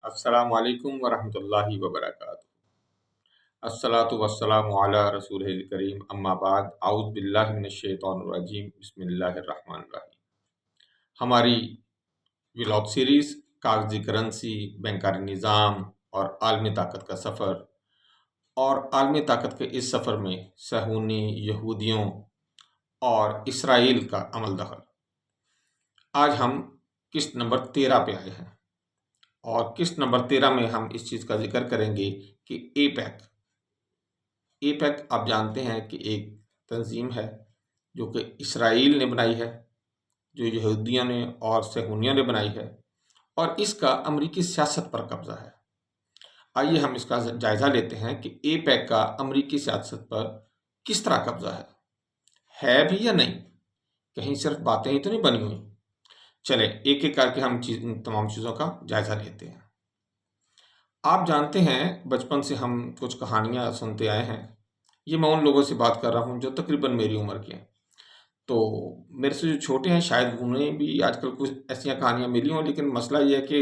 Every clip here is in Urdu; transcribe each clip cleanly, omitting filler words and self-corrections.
السلام علیکم ورحمۃ اللہ وبرکاتہ۔ الصلاۃ والسلام علی رسول الکریم، اما بعد، اعوذ باللہ من الشیطان الرجیم، بسم اللہ الرحمن الرحیم۔ ہماری ولاگ سیریز کاغذی کرنسی، بینکاری نظام اور عالمی طاقت کا سفر، اور عالمی طاقت کے اس سفر میں صہیونی، یہودیوں اور اسرائیل کا عمل دخل۔ آج ہم قسط نمبر 13 پہ آئے ہیں، اور قسط نمبر 13 میں ہم اس چیز کا ذکر کریں گے کہ اے پیک آپ جانتے ہیں کہ ایک تنظیم ہے جو کہ اسرائیل نے بنائی ہے، جو یہودیوں نے اور صہیونیوں نے بنائی ہے، اور اس کا امریکی سیاست پر قبضہ ہے۔ آئیے ہم اس کا جائزہ لیتے ہیں کہ اے پیک کا امریکی سیاست پر کس طرح قبضہ ہے بھی یا نہیں، کہیں صرف باتیں ہی تو نہیں بنی ہوئی۔ چلے ایک ایک کر کے ہم تمام چیزوں کا جائزہ لیتے ہیں۔ آپ جانتے ہیں بچپن سے ہم کچھ کہانیاں سنتے آئے ہیں، یہ میں ان لوگوں سے بات کر رہا ہوں جو تقریباً میری عمر کے ہیں، تو میرے سے جو چھوٹے ہیں شاید انہیں بھی آج کل کچھ ایسی کہانیاں ملی ہوں، لیکن مسئلہ یہ ہے کہ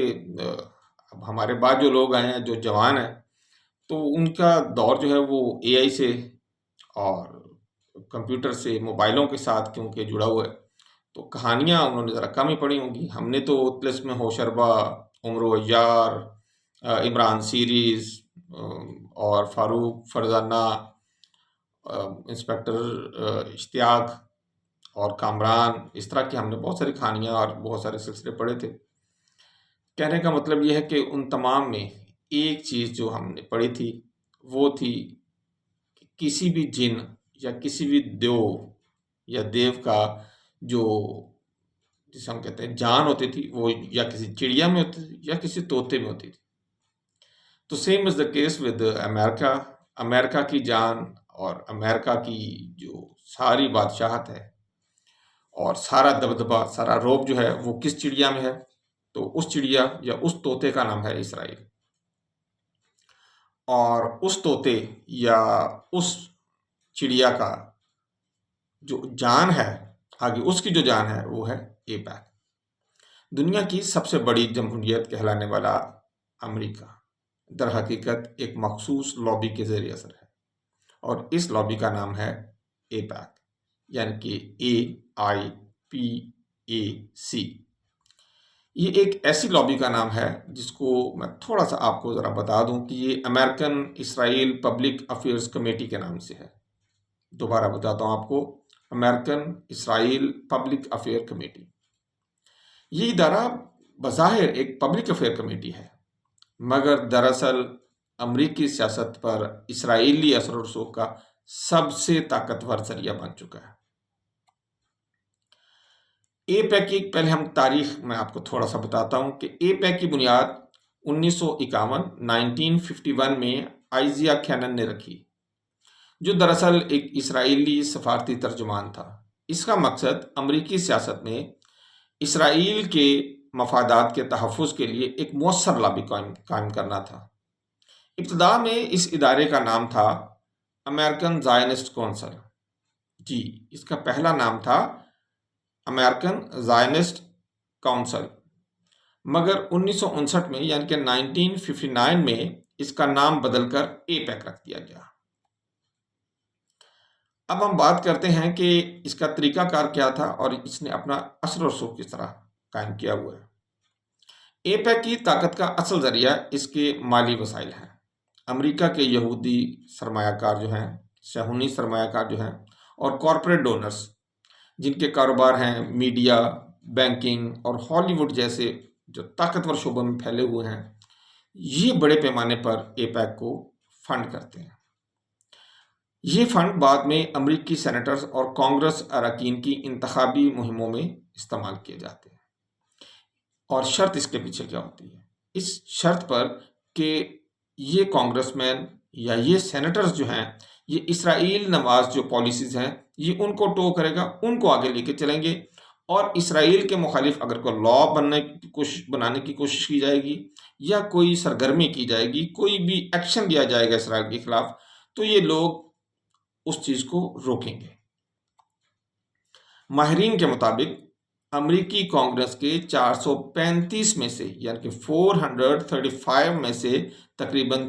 اب ہمارے بعد جو لوگ آئے ہیں، جو جوان ہیں، تو ان کا دور جو ہے وہ اے آئی سے اور کمپیوٹر سے، موبائلوں کے ساتھ کیونکہ جڑا ہوا ہے، تو کہانیاں انہوں نے ذرا کم ہی پڑھی ہوں گی۔ ہم نے تو طلسم ہوشربا، عمر و یار، عمران سیریز اور فاروق فرزانہ، انسپیکٹر اشتیاق اور کامران، اس طرح کی ہم نے بہت ساری کہانیاں اور بہت سارے سلسلے پڑھے تھے۔ کہنے کا مطلب یہ ہے کہ ان تمام میں ایک چیز جو ہم نے پڑھی تھی وہ تھی کہ کسی بھی جن یا کسی بھی دیو کا جو جسے ہم کہتے ہیں جان ہوتی تھی، وہ یا کسی چڑیا میں ہوتی تھی یا کسی طوطے میں ہوتی تھی۔ تو same is the case with America کی جان اور امریکہ کی جو ساری بادشاہت ہے اور سارا دبدبہ، سارا روب جو ہے وہ کس چڑیا میں ہے؟ تو اس چڑیا یا اس طوطے کا نام ہے اسرائیل۔ اور اس طوطے یا اس چڑیا کا جو جان ہے، آگے اس کی جو جان ہے وہ ہے اے پیک۔ دنیا کی سب سے بڑی جمہوریت کہلانے والا امریکہ در حقیقت ایک مخصوص لابی کے زیر اثر ہے، اور اس لابی کا نام ہے اے پیک، یعنی کہ AIPAC۔ یہ ایک ایسی لابی کا نام ہے جس کو میں تھوڑا سا آپ کو ذرا بتا دوں کہ یہ امریکن اسرائیل پبلک افیئرز کمیٹی کے نام سے ہے۔ دوبارہ بتاتا ہوں آپ کو، امریکن اسرائیل پبلک افیئر کمیٹی۔ یہ ادارہ بظاہر ایک پبلک افیئر کمیٹی ہے، مگر دراصل امریکی سیاست پر اسرائیلی اثر و رسوخ کا سب سے طاقتور ذریعہ بن چکا ہے۔ اے پیک کی پہلے ہم تاریخ میں آپ کو تھوڑا سا بتاتا ہوں کہ اے پیک کی بنیاد 1951 میں آئزیا کینن نے رکھی، جو دراصل ایک اسرائیلی سفارتی ترجمان تھا۔ اس کا مقصد امریکی سیاست میں اسرائیل کے مفادات کے تحفظ کے لیے ایک مؤثر لابی قائم کرنا تھا۔ ابتدا میں اس ادارے کا نام تھا امریکن زائنسٹ کونسل۔ جی، اس کا پہلا نام تھا امریکن زائنسٹ کونسل، مگر 1959 میں یعنی کہ 1959 میں اس کا نام بدل کر اے پیک رکھ دیا گیا۔ اب ہم بات کرتے ہیں کہ اس کا طریقہ کار کیا تھا اور اس نے اپنا اثر و رسوخ کس طرح قائم کیا ہوا ہے۔ اے پیک کی طاقت کا اصل ذریعہ اس کے مالی وسائل ہیں۔ امریکہ کے یہودی سرمایہ کار جو ہیں، صہیونی سرمایہ کار جو ہیں، اور کارپوریٹ ڈونرز جن کے کاروبار ہیں میڈیا، بینکنگ اور ہالی ووڈ جیسے جو طاقتور شعبوں میں پھیلے ہوئے ہیں، یہ بڑے پیمانے پر اے پیک کو فنڈ کرتے ہیں۔ یہ فنڈ بعد میں امریکی سینیٹرز اور کانگریس اراکین کی انتخابی مہموں میں استعمال کیے جاتے ہیں۔ اور شرط اس کے پیچھے کیا ہوتی ہے؟ اس شرط پر کہ یہ کانگریس مین یا یہ سینیٹرز جو ہیں، یہ اسرائیل نواز جو پالیسیز ہیں، یہ ان کو ٹو کرے گا، ان کو آگے لے کے چلیں گے، اور اسرائیل کے مخالف اگر کوئی لا بنانے کی کوشش کی جائے گی یا کوئی سرگرمی کی جائے گی، کوئی بھی ایکشن لیا جائے گا اسرائیل کے خلاف، تو یہ لوگ اس چیز کو روکیں گے۔ ماہرین کے مطابق امریکی کانگریس کے 435 میں سے یعنی کہ 435 میں سے تقریباً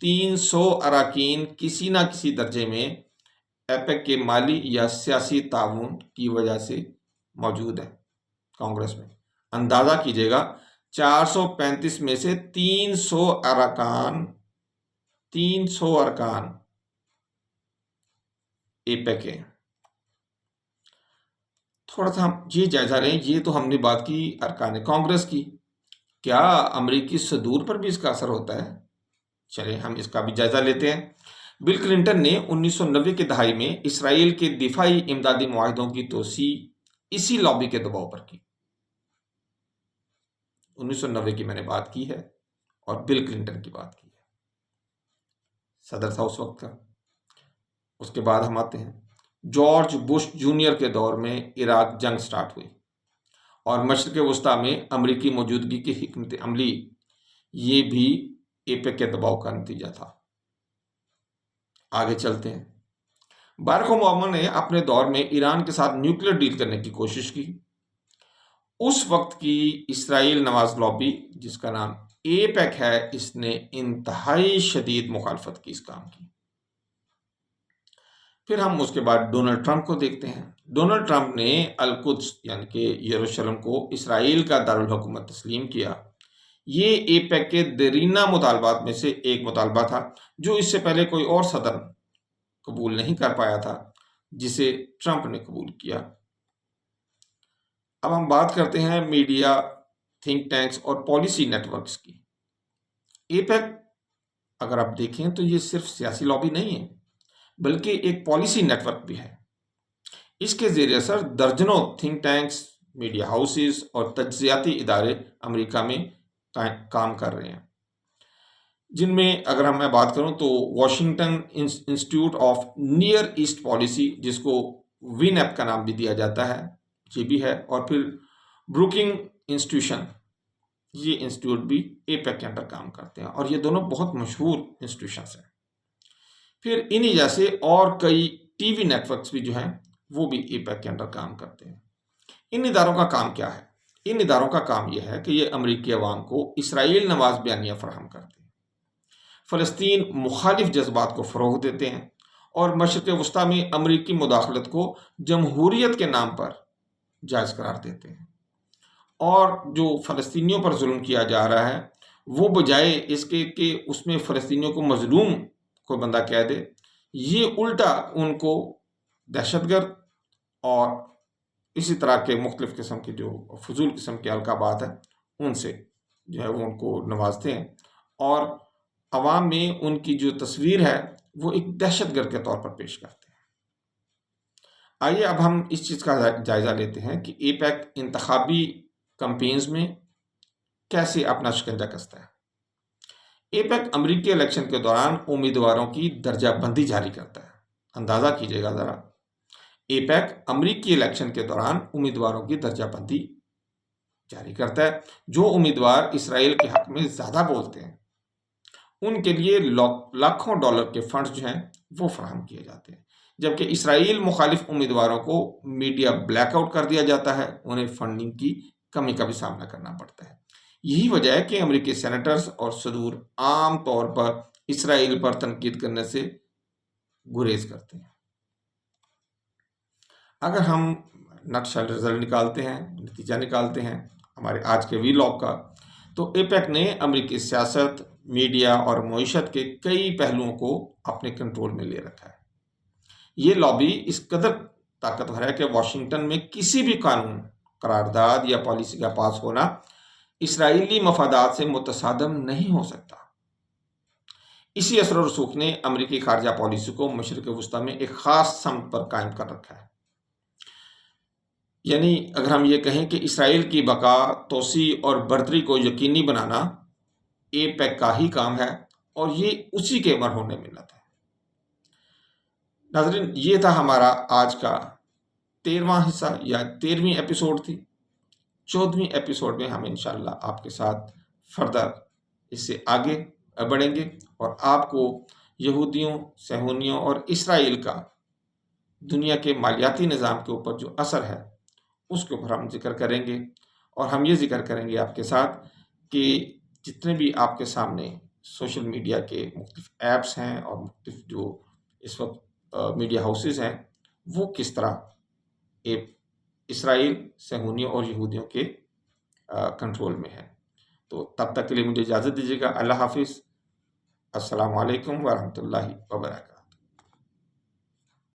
300 اراکین کسی نہ کسی درجے میں ایپیک کے مالی یا سیاسی تعاون کی وجہ سے موجود ہے کانگریس میں. اندازہ کیجئے گا 435 میں سے 300 ارکان ایپیک ہے. تھوڑا سا ہم یہ جائزہ لیں. یہ تو ہم نے بات کی ارکان کانگریس کی. کیا امریکی صدور پر بھی اس کا اثر ہوتا ہے؟ چلیں ہم اس کا بھی جائزہ لیتے ہیں. بل کلنٹن نے 1990 کی دہائی میں اسرائیل کے دفاعی امدادی معاہدوں کی توسیع اسی لابی کے دباؤ پر کی. 1990 کی میں نے بات کی ہے اور بل کلنٹن کی بات کی ہے. صدر تھا اس وقت کا. اس کے بعد ہم آتے ہیں جارج بش جونیئر کے دور میں عراق جنگ سٹارٹ ہوئی اور مشرق وسطیٰ میں امریکی موجودگی کی حکمت عملی یہ بھی ایپیک کے دباؤ کا نتیجہ تھا. آگے چلتے ہیں. باراک اوباما نے اپنے دور میں ایران کے ساتھ نیوکلیر ڈیل کرنے کی کوشش کی. اس وقت کی اسرائیل نواز لابی جس کا نام ایپیک ہے اس نے انتہائی شدید مخالفت کی اس کام کی. پھر ہم اس کے بعد ڈونلڈ ٹرمپ کو دیکھتے ہیں. ڈونلڈ ٹرمپ نے القدس یعنی کہ یروشلم کو اسرائیل کا دارالحکومت تسلیم کیا. یہ ایپیک کے دیرینہ مطالبات میں سے ایک مطالبہ تھا جو اس سے پہلے کوئی اور صدر قبول نہیں کر پایا تھا جسے ٹرمپ نے قبول کیا. اب ہم بات کرتے ہیں میڈیا، تھنک ٹینکس اور پالیسی نیٹ ورکس کی. ایپیک اگر آپ دیکھیں تو یہ صرف سیاسی لابی نہیں ہے بلکہ ایک پالیسی نیٹ ورک بھی ہے. اس کے زیر اثر درجنوں تھنک ٹینکس، میڈیا ہاؤسز اور تجزیاتی ادارے امریکہ میں کام کر رہے ہیں، جن میں اگر میں بات کروں تو Washington institute of Near East Policy جس کو وین ایپ کا نام بھی دیا جاتا ہے یہ بھی ہے، اور پھر بروکنگ انسٹیٹیوشن، یہ انسٹیٹیوٹ بھی ایپیک کے اندر کام کرتے ہیں اور یہ دونوں بہت مشہور انسٹیٹیوشنز ہیں. پھر انہی جیسے اور کئی ٹی وی نیٹ ورکس بھی جو ہیں وہ بھی ایپیک کے اندر کام کرتے ہیں. ان اداروں کا کام کیا ہے؟ ان اداروں کا کام یہ ہے کہ یہ امریکی عوام کو اسرائیل نواز بیانیہ فراہم کرتے ہیں، فلسطین مخالف جذبات کو فروغ دیتے ہیں اور مشرق وسطیٰ میں امریکی مداخلت کو جمہوریت کے نام پر جائز قرار دیتے ہیں. اور جو فلسطینیوں پر ظلم کیا جا رہا ہے وہ بجائے اس کے کہ اس میں فلسطینیوں کو مظلوم کوئی بندہ کہہ دے، یہ الٹا ان کو دہشت گرد اور اسی طرح کے مختلف قسم کے جو فضول قسم کے القابات ہیں ان سے جو ہے وہ ان کو نوازتے ہیں اور عوام میں ان کی جو تصویر ہے وہ ایک دہشت گرد کے طور پر پیش کرتے ہیں. آئیے اب ہم اس چیز کا جائزہ لیتے ہیں کہ ایپیک انتخابی کمپینز میں کیسے اپنا شکنجہ کستا ہے. ایپیک امریکی الیکشن کے دوران امیدواروں کی درجہ بندی جاری کرتا ہے. اندازہ کیجئے گا ذرا، ایپیک امریکی الیکشن کے دوران امیدواروں کی درجہ بندی جاری کرتا ہے. جو امیدوار اسرائیل کے حق میں زیادہ بولتے ہیں ان کے لیے لاکھوں ڈالر کے فنڈز جو ہیں وہ فراہم کیے جاتے ہیں، جبکہ اسرائیل مخالف امیدواروں کو میڈیا بلیک آؤٹ کر دیا جاتا ہے، انہیں فنڈنگ کی کمی کا بھی سامنا کرنا پڑتا ہے. یہی وجہ ہے کہ امریکی سینیٹرز اور صدور عام طور پر اسرائیل پر تنقید کرنے سے گریز کرتے ہیں. اگر ہم نقشہ رزلٹ نکالتے ہیں، نتیجہ نکالتے ہیں ہمارے آج کے ویلاگ کا، تو ایپیک نے امریکی سیاست، میڈیا اور معیشت کے کئی پہلوؤں کو اپنے کنٹرول میں لے رکھا ہے. یہ لابی اس قدر طاقتور ہے کہ واشنگٹن میں کسی بھی قانون، قرارداد یا پالیسی کا پاس ہونا اسرائیلی مفادات سے متصادم نہیں ہو سکتا. اسی اثر و رسوخ نے امریکی خارجہ پالیسی کو مشرق وسطیٰ میں ایک خاص سمت پر قائم کر رکھا ہے. یعنی اگر ہم یہ کہیں کہ اسرائیل کی بقا، توسیع اور برتری کو یقینی بنانا ایپیک کا ہی کام ہے اور یہ اسی کے مرہون منت ہے. ناظرین، یہ تھا ہمارا آج کا 13واں حصہ یا 13ویں ایپیسوڈ تھی. 14ویں ایپیسوڈ میں ہم انشاءاللہ آپ کے ساتھ فردر اس سے آگے بڑھیں گے اور آپ کو یہودیوں، صہیونیوں اور اسرائیل کا دنیا کے مالیاتی نظام کے اوپر جو اثر ہے اس کے اوپر ہم ذکر کریں گے، اور ہم یہ ذکر کریں گے آپ کے ساتھ کہ جتنے بھی آپ کے سامنے سوشل میڈیا کے مختلف ایپس ہیں اور مختلف جو اس وقت میڈیا ہاؤسز ہیں، وہ کس طرح اسرائیل، صہیونیوں اور یہودیوں کے کنٹرول میں ہے۔ تو تب تک کے لیے مجھے اجازت دیجیے گا۔ اللہ حافظ۔ السلام علیکم ورحمۃ اللہ وبرکاتہ۔